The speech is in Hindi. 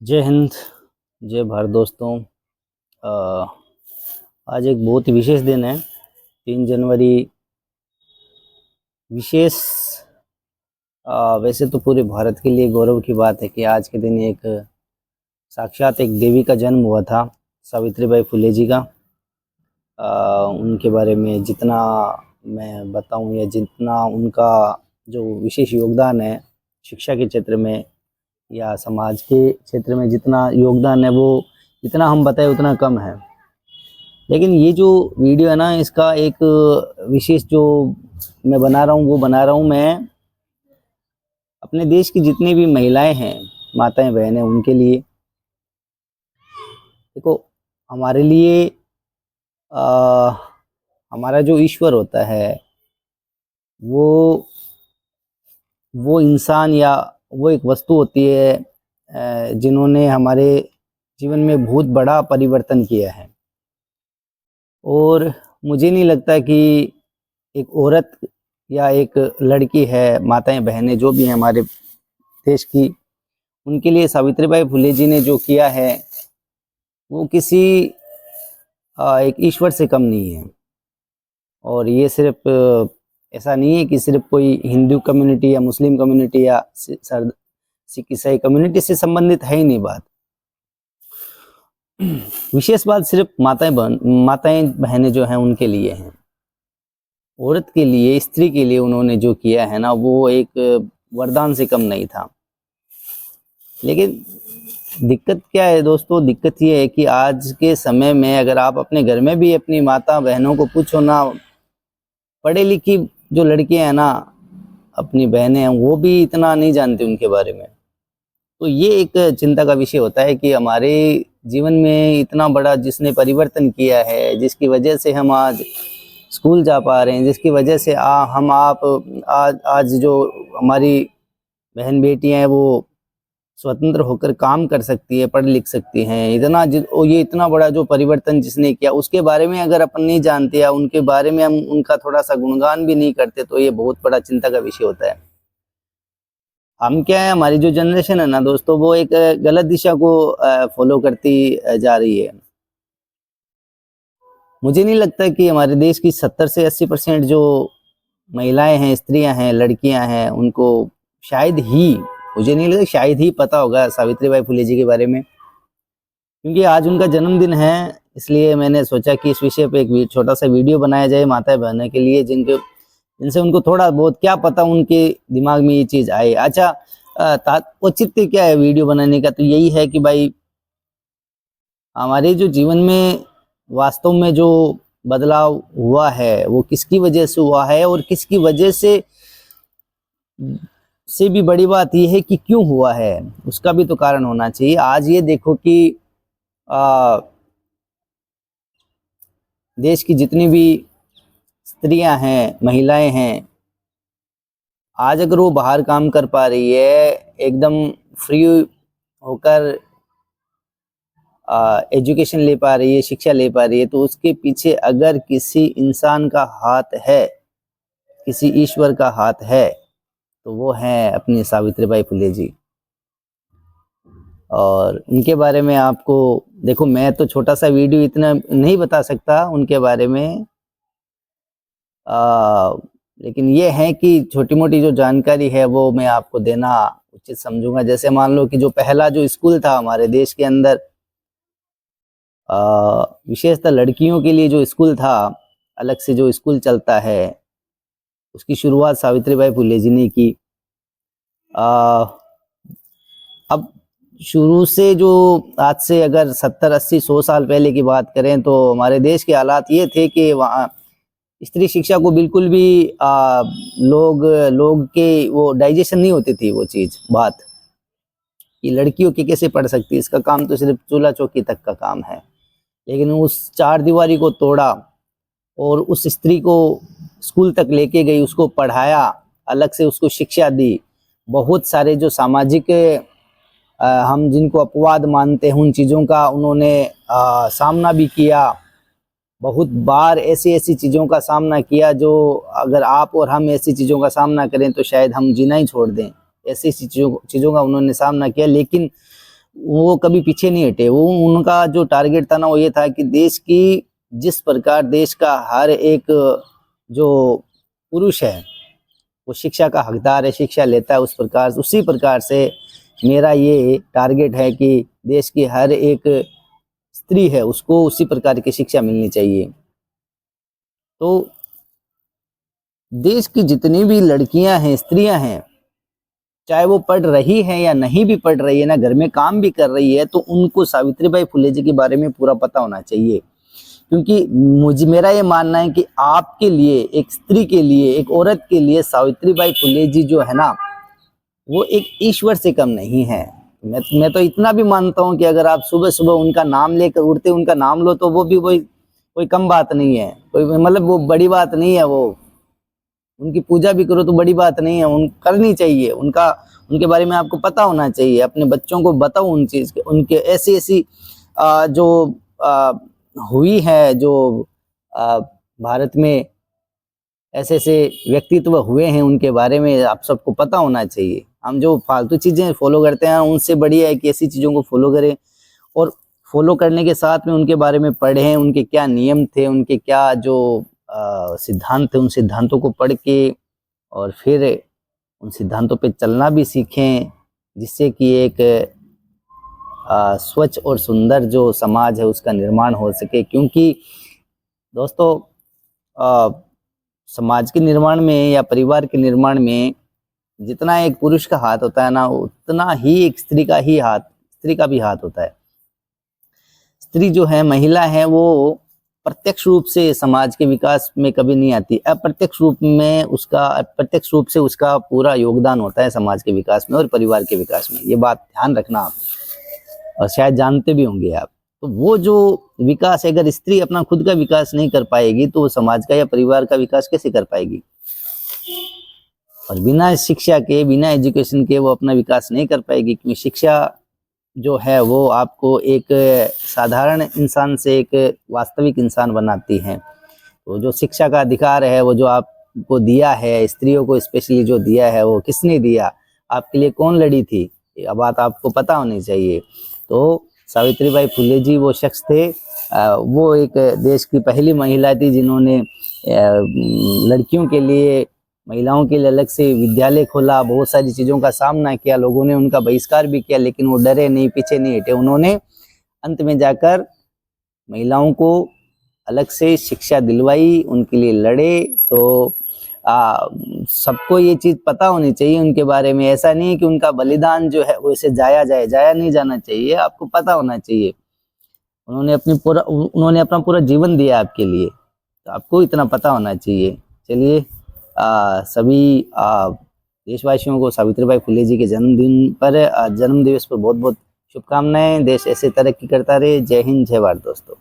जय हिंद, जय भारत दोस्तों। आज एक बहुत ही विशेष दिन है। 3 जनवरी विशेष वैसे तो पूरे भारत के लिए गौरव की बात है कि आज के दिन एक साक्षात एक देवी का जन्म हुआ था, सावित्रीबाई फुले जी का। उनके बारे में जितना मैं बताऊं या जितना उनका जो विशेष योगदान है शिक्षा के क्षेत्र में या समाज के क्षेत्र में, जितना योगदान है वो जितना हम बताएं उतना कम है। लेकिन ये जो वीडियो है ना, इसका एक विशेष जो मैं बना रहा हूँ वो बना रहा हूँ मैं अपने देश की जितनी भी महिलाएं हैं, माताएं बहनें, उनके लिए। देखो, हमारे लिए हमारा जो ईश्वर होता है वो इंसान या वो एक वस्तु होती है जिन्होंने हमारे जीवन में बहुत बड़ा परिवर्तन किया है। और मुझे नहीं लगता कि एक औरत या एक लड़की है, माताएं बहनें जो भी हैं हमारे देश की, उनके लिए सावित्रीबाई फुले जी ने जो किया है वो किसी एक ईश्वर से कम नहीं है। और ये सिर्फ ऐसा नहीं है कि सिर्फ कोई हिंदू कम्युनिटी या मुस्लिम कम्युनिटी या सिख ईसाई कम्युनिटी से संबंधित है ही नहीं बात। विशेष बात सिर्फ माताएं बहनें जो हैं उनके लिए हैं। औरत के लिए, स्त्री के लिए उन्होंने जो किया है ना, वो एक वरदान से कम नहीं था। लेकिन दिक्कत क्या है दोस्तों? दिक्कत ये है कि आज के समय में अगर आप अपने घर में भी अपनी माता बहनों को पूछो ना, पढ़े लिखी जो लड़कियां हैं ना, अपनी बहनें हैं, वो भी इतना नहीं जानती उनके बारे में। तो ये एक चिंता का विषय होता है कि हमारे जीवन में इतना बड़ा जिसने परिवर्तन किया है, जिसकी वजह से हम आज स्कूल जा पा रहे हैं, जिसकी वजह से हम आप आज जो हमारी बहन बेटियां हैं वो स्वतंत्र होकर काम कर सकती है, पढ़ लिख सकती हैं, ये इतना बड़ा जो परिवर्तन जिसने किया, उसके बारे में अगर अपन नहीं जानते या उनके बारे में हम उनका थोड़ा सा गुणगान भी नहीं करते तो ये बहुत बड़ा चिंता का विषय होता है। हम क्या है, हमारी जो जनरेशन है ना दोस्तों, वो एक गलत दिशा को फॉलो करती जा रही है। मुझे नहीं लगता कि हमारे देश की 70 से 80% जो महिलाएं हैं, स्त्रियां हैं, लड़कियां हैं, उनको शायद ही, मुझे नहीं लगता, शायद ही पता होगा सावित्रीबाई फुले जी के बारे में। क्योंकि आज उनका जन्मदिन है, इसलिए मैंने सोचा कि इस विषय पे एक छोटा सा वीडियो बनाया जाए माता बहनों के लिए, जिनसे उनको थोड़ा बहुत क्या पता, उनके दिमाग में ये चीज आए। अच्छा, औचित्य क्या है वीडियो बनाने का? तो यही है कि भाई, हमारे जो जीवन में वास्तव में जो बदलाव हुआ है वो किसकी वजह से हुआ है, और किसकी वजह से भी बड़ी बात यह है कि क्यों हुआ है, उसका भी तो कारण होना चाहिए। आज ये देखो कि देश की जितनी भी स्त्रियां हैं, महिलाएं हैं, आज अगर वो बाहर काम कर पा रही है, एकदम फ्री होकर एजुकेशन ले पा रही है, शिक्षा ले पा रही है, तो उसके पीछे अगर किसी इंसान का हाथ है, किसी ईश्वर का हाथ है, तो वो है अपनी सावित्रीबाई फुले जी। और उनके बारे में आपको, देखो, मैं तो छोटा सा वीडियो इतना नहीं बता सकता उनके बारे में, लेकिन ये है कि छोटी मोटी जो जानकारी है वो मैं आपको देना उचित समझूंगा। जैसे मान लो कि जो पहला जो स्कूल था हमारे देश के अंदर, विशेषतः लड़कियों के लिए जो स्कूल था, अलग से जो स्कूल चलता है, उसकी शुरुआत सावित्रीबाई फुले जी ने की। अब शुरू से जो आज से अगर 70, 80, 100 साल पहले की बात करें तो हमारे देश के हालात ये थे कि वहाँ स्त्री शिक्षा को बिल्कुल भी लोग के वो डाइजेशन नहीं होती थी वो चीज़, बात कि लड़कियों के कैसे पढ़ सकती, इसका काम तो सिर्फ चूल्हा चौकी तक का काम है। लेकिन उस चार दीवारी को तोड़ा और उस स्त्री को स्कूल तक लेके गई, उसको पढ़ाया, अलग से उसको शिक्षा दी। बहुत सारे जो सामाजिक हम जिनको अपवाद मानते हैं उन चीज़ों का उन्होंने सामना भी किया। बहुत बार ऐसी चीज़ों का सामना किया जो अगर आप और हम ऐसी चीज़ों का सामना करें तो शायद हम जीना ही छोड़ दें। ऐसी चीज़ों का उन्होंने सामना किया। लेकिन वो कभी पीछे नहीं हटे। वो उनका जो टारगेट था ना वो ये था कि देश की जिस प्रकार देश का हर एक जो पुरुष है वो शिक्षा का हकदार है, शिक्षा लेता है, उसी प्रकार से मेरा ये टारगेट है कि देश की हर एक स्त्री है उसको उसी प्रकार की शिक्षा मिलनी चाहिए। तो देश की जितनी भी लड़कियां हैं, स्त्रियां हैं, चाहे वो पढ़ रही है या नहीं भी पढ़ रही है ना, घर में काम भी कर रही है, तो उनको सावित्रीबाई फुले जी के बारे में पूरा पता होना चाहिए। क्योंकि मेरा ये मानना है कि आपके लिए, एक स्त्री के लिए, एक औरत के सावित्रीबाई फुले जी जो है ना वो एक ईश्वर से कम नहीं है। मैं तो इतना भी मानता हूँ कि अगर आप सुबह सुबह उनका नाम लेकर उठते, उनका नाम लो, तो वो भी कोई कम बात नहीं है, कोई मतलब वो बड़ी बात नहीं है। वो उनकी पूजा भी करो तो बड़ी बात नहीं है, करनी चाहिए। उनके बारे में आपको पता होना चाहिए। अपने बच्चों को बताओ उन चीज के, उनके ऐसी जो हुई है, जो भारत में ऐसे व्यक्तित्व हुए हैं, उनके बारे में आप सबको पता होना चाहिए। हम जो फालतू चीजें फॉलो करते हैं उनसे बढ़िया है कि ऐसी चीजों को फॉलो करें, और फॉलो करने के साथ में उनके बारे में पढ़ें, उनके क्या नियम थे, उनके क्या जो सिद्धांत थे, उन सिद्धांतों को पढ़ के और फिर उन सिद्धांतों पे चलना भी सीखें, जिससे कि एक स्वच्छ और सुंदर जो समाज है उसका निर्माण हो सके। क्योंकि दोस्तों समाज के निर्माण में या परिवार के निर्माण में जितना एक पुरुष का हाथ होता है ना, उतना ही एक स्त्री का भी हाथ होता है। स्त्री जो है, महिला है, वो प्रत्यक्ष रूप से समाज के विकास में कभी नहीं आती। अप्रत्यक्ष रूप से उसका पूरा योगदान होता है समाज के विकास में और परिवार के विकास में। ये बात ध्यान रखना आप, और शायद जानते भी होंगे आप। तो वो जो विकास है, अगर स्त्री अपना खुद का विकास नहीं कर पाएगी तो वो समाज का या परिवार का विकास कैसे कर पाएगी। और बिना शिक्षा के, बिना एजुकेशन के वो अपना विकास नहीं कर पाएगी। क्योंकि शिक्षा जो है वो आपको एक साधारण इंसान से एक वास्तविक इंसान बनाती है। तो जो शिक्षा का अधिकार है वो जो आपको दिया है, स्त्रियों को स्पेशली जो दिया है, वो किसने दिया, आपके लिए कौन लड़ी थी, ये बात आपको पता होनी चाहिए। तो सावित्रीबाई फुले जी वो शख्स थे, वो एक देश की पहली महिला थी जिन्होंने लड़कियों के लिए, महिलाओं के लिए अलग से विद्यालय खोला, बहुत सारी चीज़ों का सामना किया, लोगों ने उनका बहिष्कार भी किया, लेकिन वो डरे नहीं, पीछे नहीं हटे। उन्होंने अंत में जाकर महिलाओं को अलग से शिक्षा दिलवाई, उनके लिए लड़े। तो सबको ये चीज़ पता होनी चाहिए उनके बारे में। ऐसा नहीं है कि उनका बलिदान जो है वो इसे जाया नहीं जाना चाहिए, आपको पता होना चाहिए। उन्होंने अपना पूरा जीवन दिया आपके लिए, तो आपको इतना पता होना चाहिए। चलिए, सभी देशवासियों को सावित्रीबाई फुले जी के जन्म दिवस पर बहुत बहुत शुभकामनाएं। देश ऐसे तरक्की करता रहे। जय हिंद, जय भारत दोस्तों।